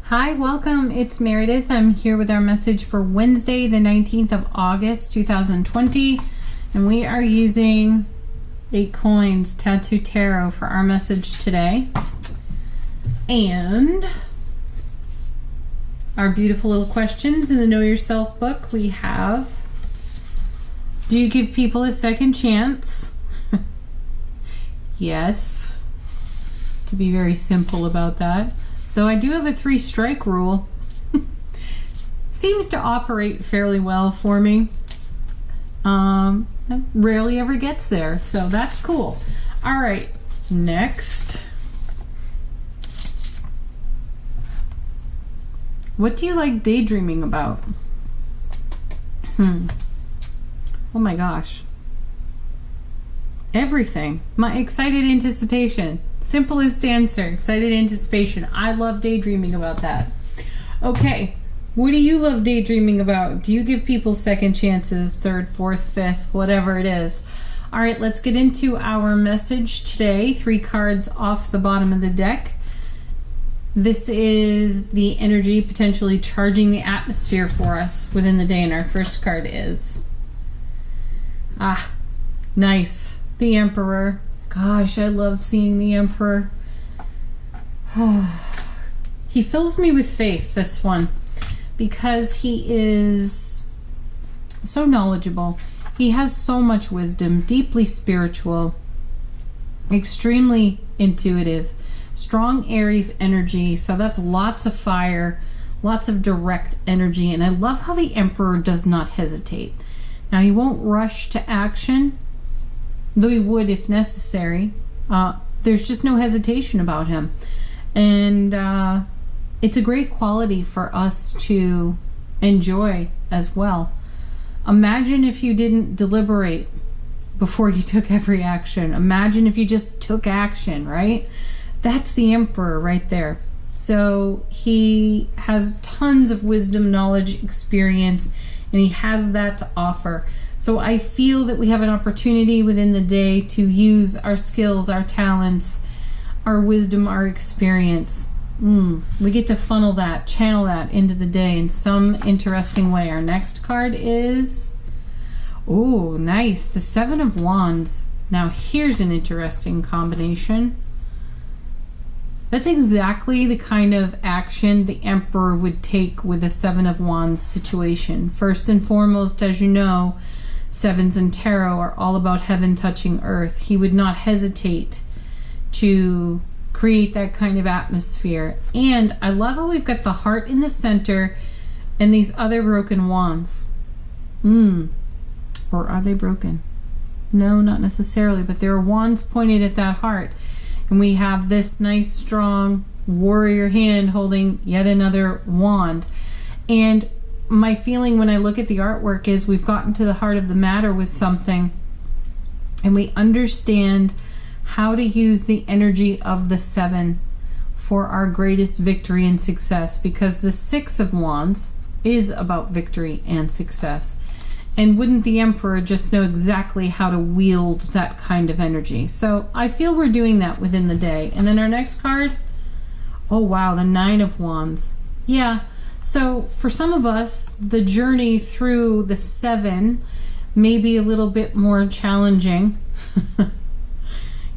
Hi, welcome. It's Meredith. I'm here with our message for Wednesday, the 19th of August, 2020. And we are using 8 Coins Tattoo Tarot for our message today. And our beautiful little questions in the Know Yourself book we have: do you give people a second chance? Yes. To be very simple about that. Though I do have a 3-strike rule. Seems to operate fairly well for me. It rarely ever gets there, so that's cool. All right, next. What do you like daydreaming about? Oh my gosh. Everything. My excited anticipation. Simplest answer, excited anticipation. I love daydreaming about that. Okay, what do you love daydreaming about? Do you give people second chances, third, fourth, fifth, whatever it is? All right, let's get into our message today. 3 cards off the bottom of the deck. This is the energy potentially charging the atmosphere for us within the day, and our first card is... nice. The Emperor. Gosh, I love seeing the Emperor. He fills me with faith, this one, because he is so knowledgeable. He has so much wisdom, deeply spiritual, extremely intuitive, strong Aries energy, so that's lots of fire, lots of direct energy, and I love how the Emperor does not hesitate. Now, he won't rush to action, though he would if necessary. There's just no hesitation about him. And it's a great quality for us to enjoy as well. Imagine if you didn't deliberate before you took every action. Imagine if you just took action, right? That's the Emperor right there. So he has tons of wisdom, knowledge, experience, and he has that to offer. So I feel that we have an opportunity within the day to use our skills, our talents, our wisdom, our experience. We get to funnel that, channel that into the day in some interesting way. Our next card is... oh, nice. The 7 of Wands. Now here's an interesting combination. That's exactly the kind of action the Emperor would take with a 7 of Wands situation. First and foremost, as you know, 7s in tarot are all about heaven touching earth. He would not hesitate to create that kind of atmosphere. And I love how we've got the heart in the center and these other broken wands. Or are they broken? No, not necessarily, but there are wands pointed at that heart. And we have this nice, strong warrior hand holding yet another wand. And my feeling when I look at the artwork is we've gotten to the heart of the matter with something, and we understand how to use the energy of the 7 for our greatest victory and success, because the 6 of Wands is about victory and success. And wouldn't the Emperor just know exactly how to wield that kind of energy? So I feel we're doing that within the day. And then our next card, oh wow, the 9 of Wands. Yeah. So for some of us, the journey through the 7 may be a little bit more challenging.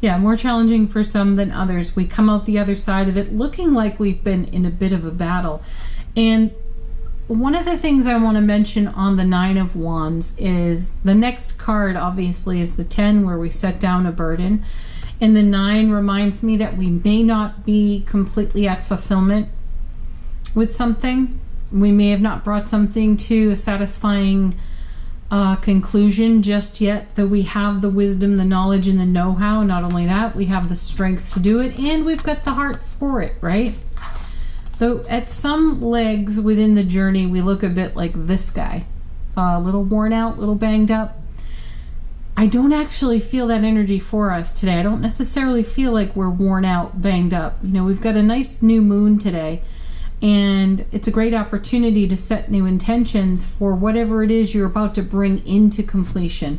Yeah, more challenging for some than others. We come out the other side of it looking like we've been in a bit of a battle. And one of the things I want to mention on the 9 of Wands is the next card, obviously, is the 10, where we set down a burden. And the 9 reminds me that we may not be completely at fulfillment with something. We may have not brought something to a satisfying conclusion just yet, though we have the wisdom, the knowledge, and the know-how. Not only that, we have the strength to do it, and we've got the heart for it, right? Though at some legs within the journey, we look a bit like this guy. A little worn out, a little banged up. I don't actually feel that energy for us today. I don't necessarily feel like we're worn out, banged up. You know, we've got a nice new moon today, and it's a great opportunity to set new intentions for whatever it is you're about to bring into completion.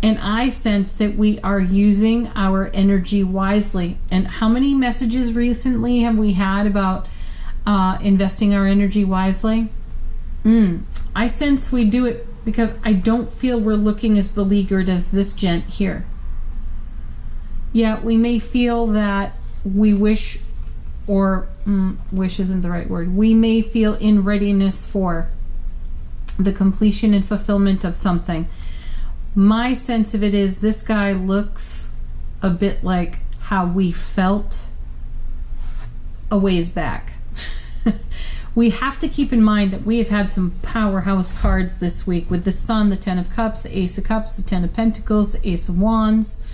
And I sense that we are using our energy wisely. And how many messages recently have we had about investing our energy wisely. I sense we do it because I don't feel we're looking as beleaguered as this gent here. Yeah, we may feel that we wish, or wish isn't the right word. We may feel in readiness for the completion and fulfillment of something. My sense of it is this guy looks a bit like how we felt a ways back. We have to keep in mind that we have had some powerhouse cards this week with the Sun, the Ten of Cups, the Ace of Cups, the Ten of Pentacles, the Ace of Wands.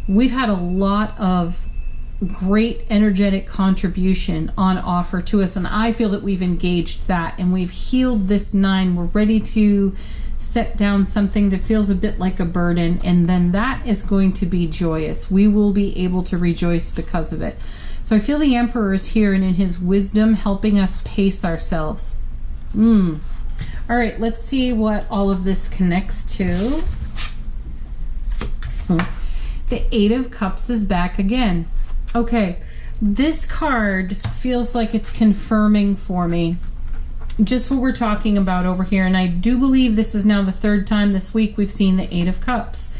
We've had a lot of great energetic contribution on offer to us, and I feel that we've engaged that and we've healed this 9. We're ready to set down something that feels a bit like a burden, and then that is going to be joyous. We will be able to rejoice because of it. So I feel the Emperor is here and in his wisdom helping us pace ourselves. All right, let's see what all of this connects to. The Eight of Cups is back again. Okay, this card feels like it's confirming for me just what we're talking about over here, and I do believe this is now the 3rd time this week we've seen the Eight of Cups.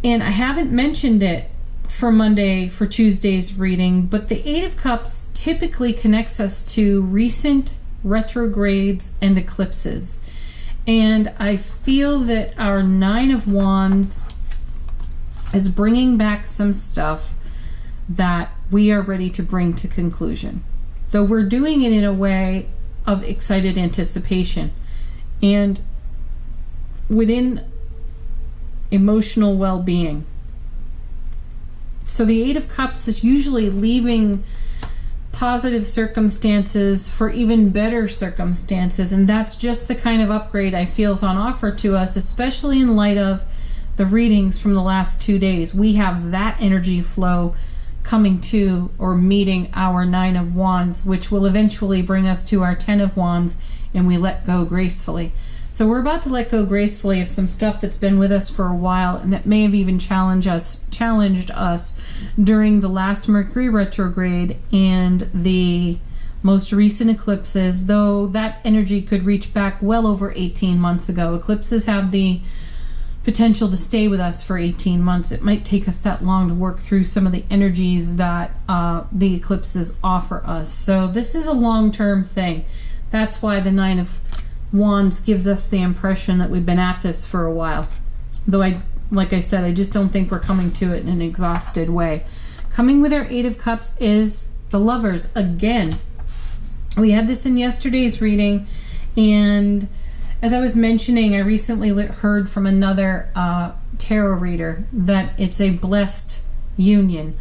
And I haven't mentioned it for Tuesday's reading, but the Eight of Cups typically connects us to recent retrogrades and eclipses. And I feel that our 9 of Wands is bringing back some stuff that we are ready to bring to conclusion. Though we're doing it in a way of excited anticipation and within emotional well-being. So the Eight of Cups is usually leaving positive circumstances for even better circumstances, and that's just the kind of upgrade I feel is on offer to us, especially in light of the readings from the last 2 days. We have that energy flow coming to or meeting our 9 of Wands, which will eventually bring us to our 10 of Wands, and we let go gracefully. So we're about to let go gracefully of some stuff that's been with us for a while and that may have even challenged us during the last Mercury retrograde and the most recent eclipses, though that energy could reach back well over 18 months ago. Eclipses have the potential to stay with us for 18 months. It might take us that long to work through some of the energies that the eclipses offer us. So this is a long-term thing. That's why the 9 of Wands gives us the impression that we've been at this for a while. Though like I said, I just don't think we're coming to it in an exhausted way. Coming with our 8 of Cups is the Lovers again. We had this in yesterday's reading, and as I was mentioning, I recently heard from another tarot reader that it's a blessed union,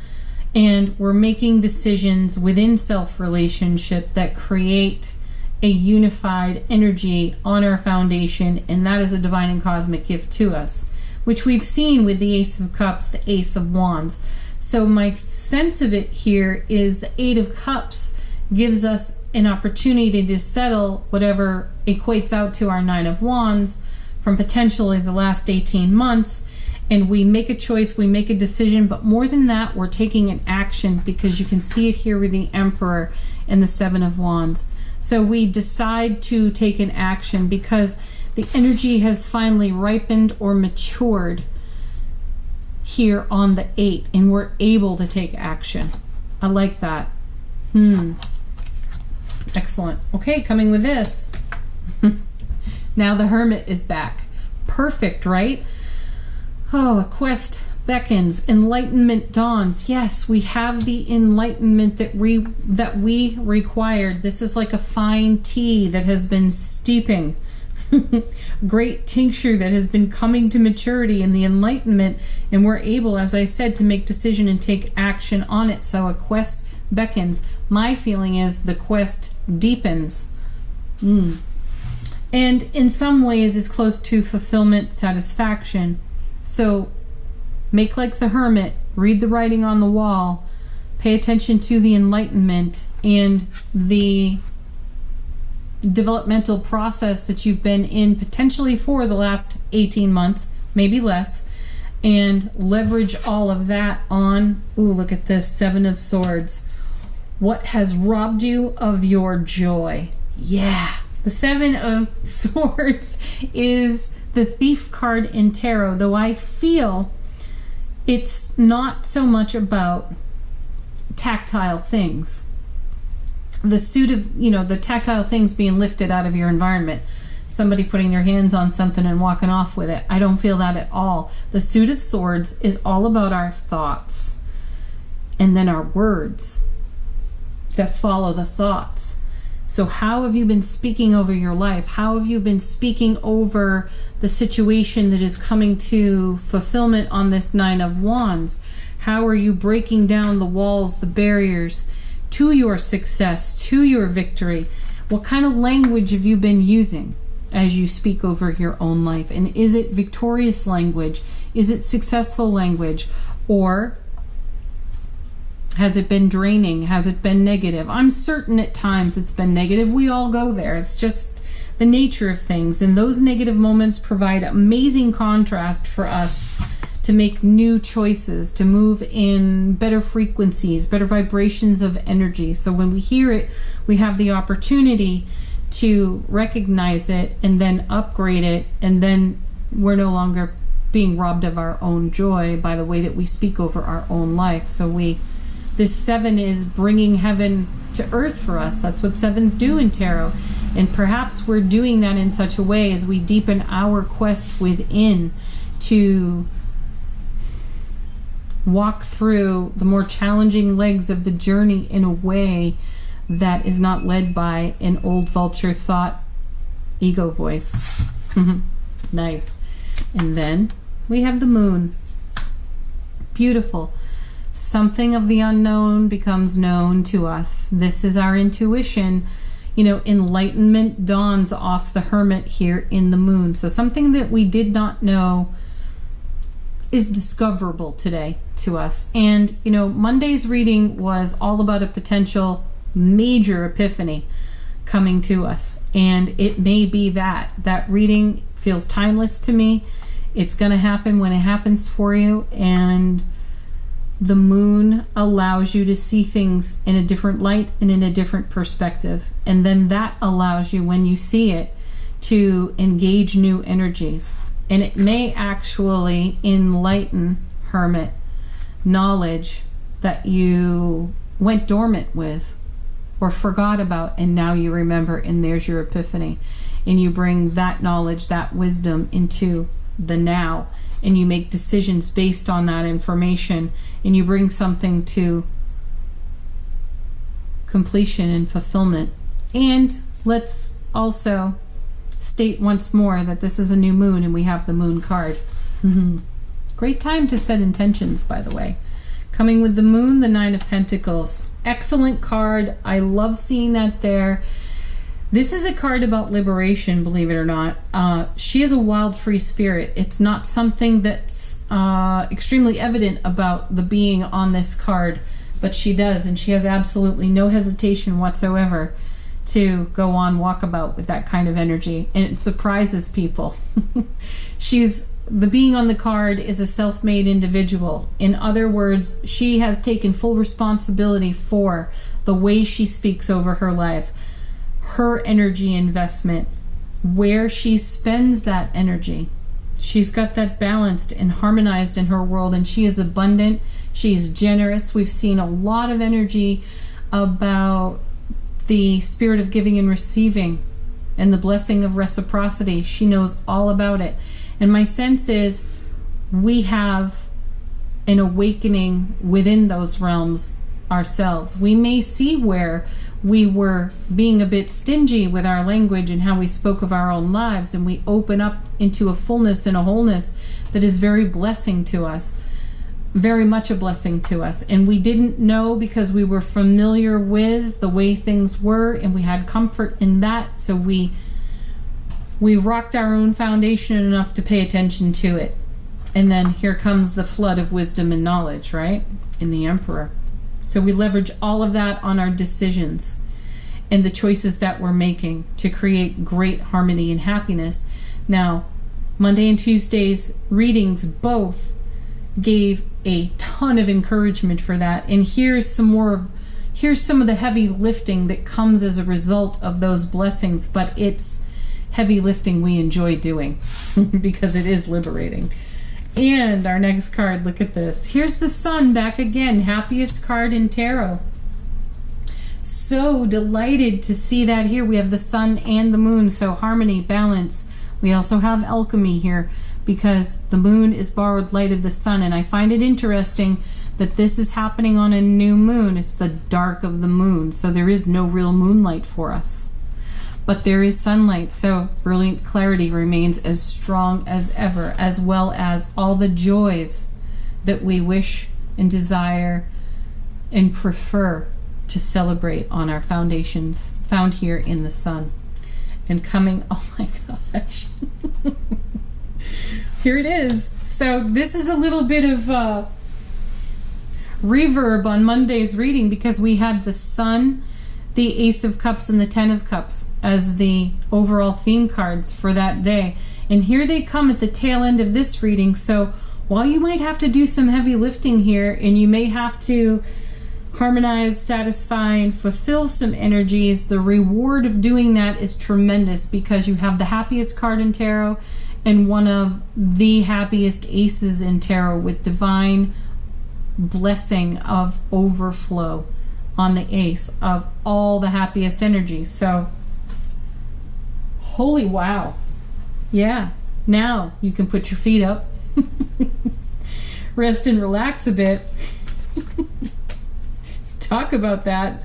and we're making decisions within self-relationship that create a unified energy on our foundation, and that is a divine and cosmic gift to us, which we've seen with the Ace of Cups, the Ace of Wands. So my sense of it here is the 8 of Cups gives us an opportunity to settle whatever equates out to our 9 of Wands from potentially the last 18 months, and we make a choice, we make a decision, but more than that, we're taking an action, because you can see it here with the Emperor and the 7 of Wands. So we decide to take an action because the energy has finally ripened or matured here on the 8, and we're able to take action. I like that. Excellent. Okay, coming with this. Now the Hermit is back. Perfect, right? Oh, a quest beckons, enlightenment dawns. Yes, we have the enlightenment that we required. This is like a fine tea that has been steeping. Great tincture that has been coming to maturity in the enlightenment, and we're able, as I said, to make decision and take action on it. So a quest beckons. My feeling is the quest deepens. And in some ways is close to fulfillment, satisfaction. So make like the Hermit, read the writing on the wall, pay attention to the enlightenment and the developmental process that you've been in potentially for the last 18 months, maybe less, and leverage all of that on, ooh, look at this, 7 of Swords. What has robbed you of your joy? Yeah. The Seven of Swords is the Thief card in tarot, though I feel it's not so much about tactile things. The suit of, the tactile things being lifted out of your environment. Somebody putting their hands on something and walking off with it. I don't feel that at all. The Suit of Swords is all about our thoughts and then our words that follow the thoughts. So how have you been speaking over your life? How have you been speaking over the situation that is coming to fulfillment on this Nine of Wands? How are you breaking down the walls, the barriers to your success, to your victory? What kind of language have you been using as you speak over your own life? And is it victorious language? Is it successful language? Or has it been draining? Has it been negative? I'm certain at times it's been negative. We all go there. It's just the nature of things. And those negative moments provide amazing contrast for us to make new choices, to move in better frequencies, better vibrations of energy. So when we hear it, we have the opportunity to recognize it and then upgrade it, and then we're no longer being robbed of our own joy by the way that we speak over our own life. So this seven is bringing heaven to earth for us. That's what sevens do in tarot. And perhaps we're doing that in such a way as we deepen our quest within to walk through the more challenging legs of the journey in a way that is not led by an old vulture thought ego voice. Nice. And then we have the moon. Beautiful. Something of the unknown becomes known to us. This is our intuition. Enlightenment dawns off the hermit here in the moon. So something that we did not know is discoverable today to us. And, Monday's reading was all about a potential major epiphany coming to us. And it may be that reading feels timeless to me. It's going to happen when it happens for you. And the moon allows you to see things in a different light and in a different perspective. And then that allows you, when you see it, to engage new energies. And it may actually enlighten, hermit, knowledge that you went dormant with or forgot about, and now you remember, and there's your epiphany. And you bring that knowledge, that wisdom into the now, and you make decisions based on that information, and you bring something to completion and fulfillment. And let's also state once more that this is a new moon, and we have the moon card. Great time to set intentions, by the way. Coming with the moon, the Nine of Pentacles. Excellent card. I love seeing that there. This is a card about liberation, believe it or not. She is a wild, free spirit. It's not something that's extremely evident about the being on this card, but she does, and she has absolutely no hesitation whatsoever to go on walkabout with that kind of energy, and it surprises people. The being on the card is a self-made individual. In other words, she has taken full responsibility for the way she speaks over her life, her energy investment, where she spends that energy. She's got that balanced and harmonized in her world, and she is abundant. She is generous. We've seen a lot of energy about the spirit of giving and receiving and the blessing of reciprocity. She knows all about it. And my sense is we have an awakening within those realms ourselves. We may see where we were being a bit stingy with our language and how we spoke of our own lives, and we open up into a fullness and a wholeness that is very blessing to us, very much a blessing to us. And we didn't know because we were familiar with the way things were, and we had comfort in that, so we rocked our own foundation enough to pay attention to it. And then here comes the flood of wisdom and knowledge, right? In the Emperor. So we leverage all of that on our decisions and the choices that we're making to create great harmony and happiness. Now, Monday and Tuesday's readings both gave a ton of encouragement for that. And here's here's some of the heavy lifting that comes as a result of those blessings, but it's heavy lifting we enjoy doing because it is liberating. And our next card, look at this. Here's the Sun back again, happiest card in tarot. So delighted to see that here. We have the Sun and the Moon, so harmony, balance. We also have alchemy here because the Moon is borrowed light of the Sun, and I find it interesting that this is happening on a new moon. It's the dark of the moon, so there is no real moonlight for us. But there is sunlight, so brilliant clarity remains as strong as ever, as well as all the joys that we wish and desire and prefer to celebrate on our foundations found here in the Sun. And coming, oh my gosh. Here it is. So this is a little bit of reverb on Monday's reading because we had the Sun, the Ace of Cups, and the Ten of Cups as the overall theme cards for that day. And here they come at the tail end of this reading. So while you might have to do some heavy lifting here, and you may have to harmonize, satisfy, and fulfill some energies, the reward of doing that is tremendous because you have the happiest card in tarot and one of the happiest aces in tarot with divine blessing of overflow on the ace of all the happiest energies. So holy wow. Yeah, now you can put your feet up, rest and relax a bit. Talk about that.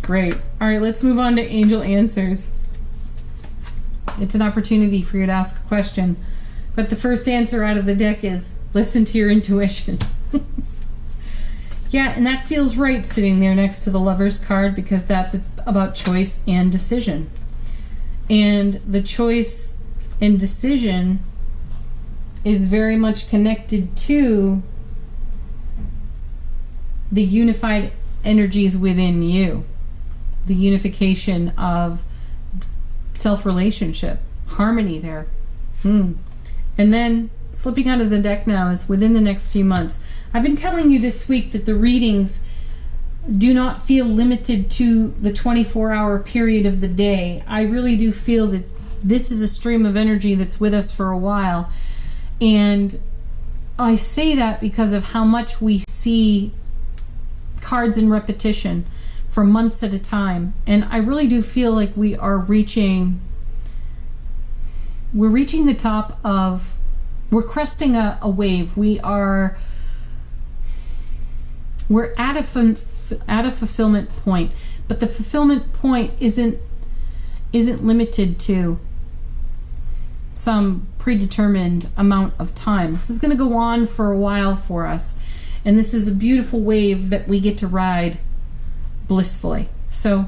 Great. All right, let's move on to Angel Answers. It's an opportunity for you to ask a question, but the first answer out of the deck is listen to your intuition. Yeah, and that feels right sitting there next to the Lover's card because that's about choice and decision. And the choice and decision is very much connected to the unified energies within you, the unification of self-relationship, harmony there. And then slipping out of the deck now is within the next few months. I've been telling you this week that the readings do not feel limited to the 24-hour period of the day. I really do feel that this is a stream of energy that's with us for a while. And I say that because of how much we see cards in repetition for months at a time. And I really do feel like we're reaching the top of, we're cresting a wave. We're at a fulfillment point, but the fulfillment point isn't limited to some predetermined amount of time. This is going to go on for a while for us, and this is a beautiful wave that we get to ride blissfully. So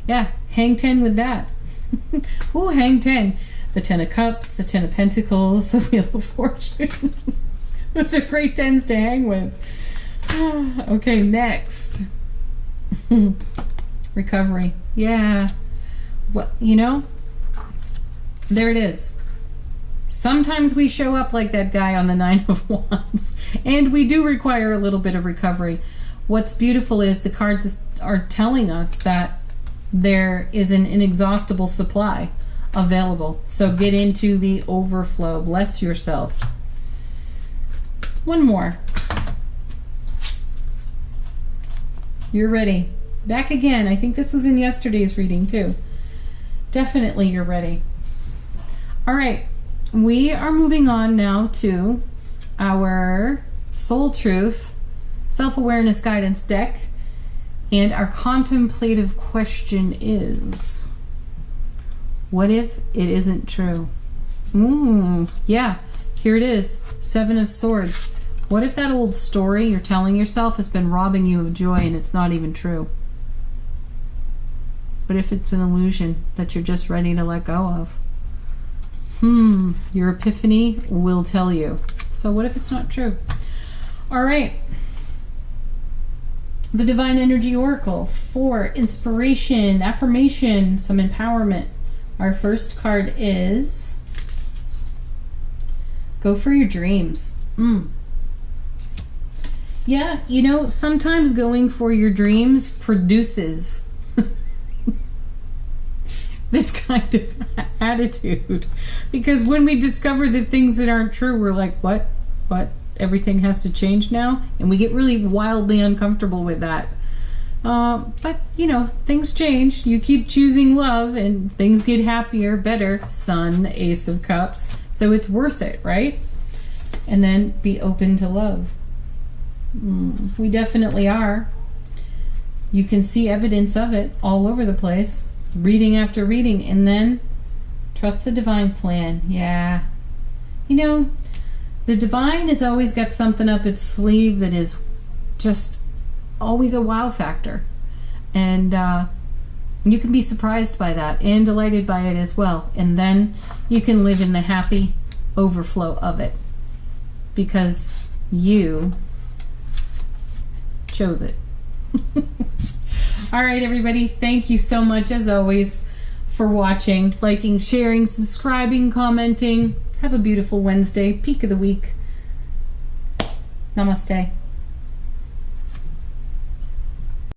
yeah, hang 10 with that. Ooh, hang 10. The 10 of Cups, the 10 of Pentacles, the Wheel of Fortune. Those are great 10s to hang with. Okay, next. Recovery. Yeah. Well, you know, there it is. Sometimes we show up like that guy on the 9 of Wands, and we do require a little bit of recovery. What's beautiful is the cards are telling us that there is an inexhaustible supply available. So get into the overflow. Bless yourself. One more. You're ready. Back again. I think this was in yesterday's reading too. Definitely you're ready. All right. We are moving on now to our Soul Truth Self-Awareness Guidance deck. And our contemplative question is, what if it isn't true? Yeah, here it is. 7 of Swords. What if that old story you're telling yourself has been robbing you of joy and it's not even true? What if it's an illusion that you're just ready to let go of? Your epiphany will tell you. So what if it's not true? All right. The Divine Energy Oracle for inspiration, affirmation, some empowerment. Our first card is Go for Your Dreams. Yeah, you know, sometimes going for your dreams produces this kind of attitude. Because when we discover the things that aren't true, we're like, what? Everything has to change now? And we get really wildly uncomfortable with that. But, you know, things change. You keep choosing love and things get happier, better. Sun, Ace of Cups. So it's worth it, right? And then be open to love. We definitely are. You can see evidence of it all over the place. Reading after reading. And then trust the divine plan. Yeah. You know, the divine has always got something up its sleeve that is just always a wow factor. And you can be surprised by that and delighted by it as well. And then you can live in the happy overflow of it because you chose it. All right, everybody. Thank you so much, as always, for watching, liking, sharing, subscribing, commenting. Have a beautiful Wednesday, peak of the week. Namaste.